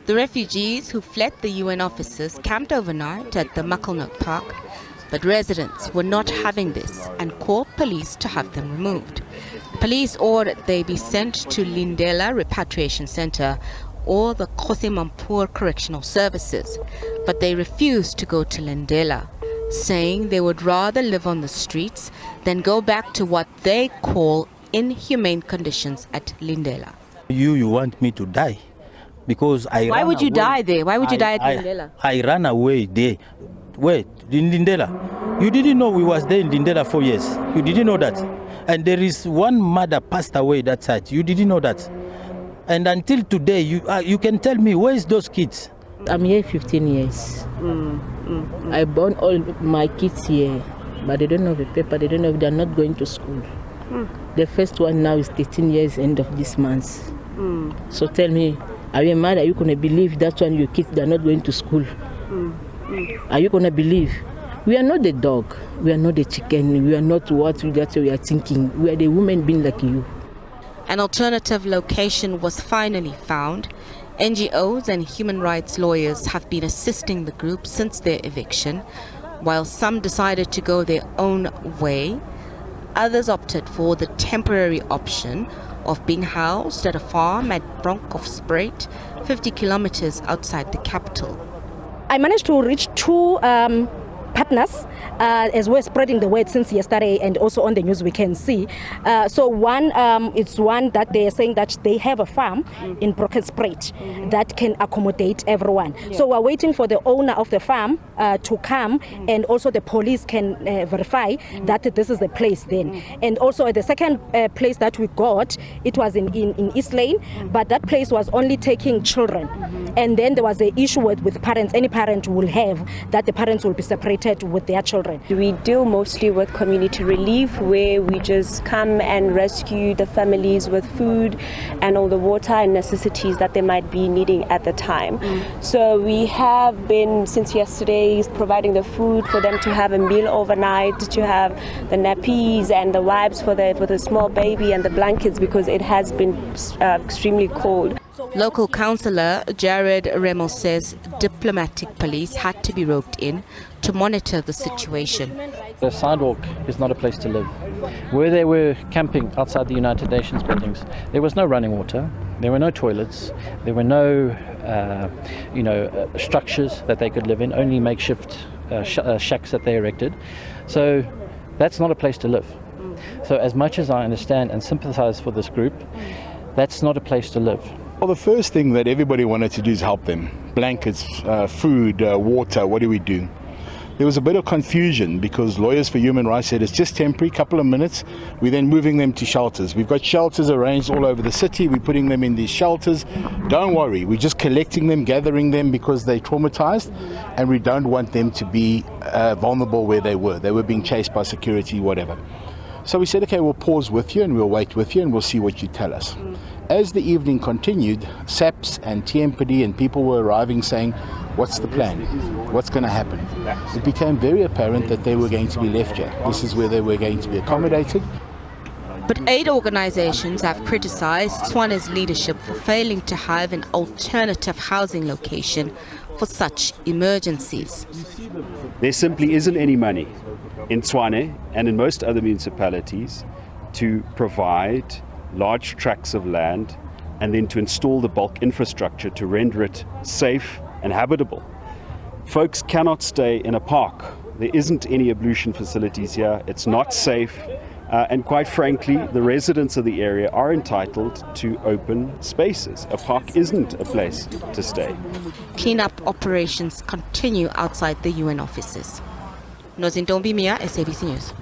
The refugees who fled the UN offices camped overnight at the Makelnoot Park, but residents were not having this and called police to have them removed. Police ordered they be sent to Lindela Repatriation Center or the Khosimampur Correctional Services, but they refused to go to Lindela, saying they would rather live on the streets than go back to what they call inhumane conditions at Lindela. You want me to die? Because Why would you die there? Why would you die at Lindela? I ran away there. Wait, in Lindela. You didn't know we was there in Lindela 4 years. You didn't know that. And there is one mother passed away that side. You didn't know that. And until today, you can tell me, where is those kids? I'm here 15 years. I born all my kids here, but they don't know the paper. They don't know, they're not going to school. The first one now is 13 years, end of this month. So tell me, are you mad? Are you going to believe that one your kids, they're not going to school? Are you going to believe? We are not the dog. We are not the chicken. We are not what we are thinking. We are the women being like you. An alternative location was finally found. NGOs and human rights lawyers have been assisting the group since their eviction. While some decided to go their own way, others opted for the temporary option of being housed at a farm at Bronkhorstspruit, 50 kilometers outside the capital. I managed to reach two partners as we're spreading the word since yesterday, and also on the news we can see. So one, it's one that they are saying that they have a farm in Bronkhorstspruit that can accommodate everyone. So we're waiting for the owner of the farm to come, and also the police can verify that this is the place then. And also the second place that we got, it was in East Lane, but that place was only taking children. And then there was an issue with parents. Any parent will have that the parents will be separated with their children. We deal mostly with community relief, where we just come and rescue the families with food and all the water and necessities that they might be needing at the time. So we have been, since yesterday, providing the food for them to have a meal overnight, to have the nappies and the wipes for the small baby and the blankets, because it has been extremely cold. Local councillor Jared Remmel says diplomatic police had to be roped in to monitor the situation. The sidewalk is not a place to live. Where they were camping outside the United Nations buildings, there was no running water, there were no toilets, there were no structures that they could live in, only makeshift shacks that they erected. So that's not a place to live. So as much as I understand and sympathize for this group, that's not a place to live. Well, the first thing that everybody wanted to do is help them. Blankets, food, water, what do we do? There was a bit of confusion because Lawyers for Human Rights said it's just temporary, couple of minutes. We're then moving them to shelters. We've got shelters arranged all over the city. We're putting them in these shelters. Don't worry, we're just collecting them, gathering them because they're traumatized, and we don't want them to be vulnerable where they were. They were being chased by security, whatever. So we said, okay, we'll pause with you and we'll wait with you and we'll see what you tell us. As the evening continued, SAPs and TMPD and people were arriving saying, what's the plan? What's going to happen? It became very apparent that they were going to be left here. This is where they were going to be accommodated. But aid organizations have criticized Tswane's leadership for failing to have an alternative housing location for such emergencies. There simply isn't any money in Tswane and in most other municipalities to provide large tracts of land and then to install the bulk infrastructure to render it safe and habitable. Folks cannot stay in a park. There isn't any ablution facilities here. It's not safe. And quite frankly, the residents of the area are entitled to open spaces. A park isn't a place to stay. Cleanup operations continue outside the UN offices. Nozintombi Mia, SABC News.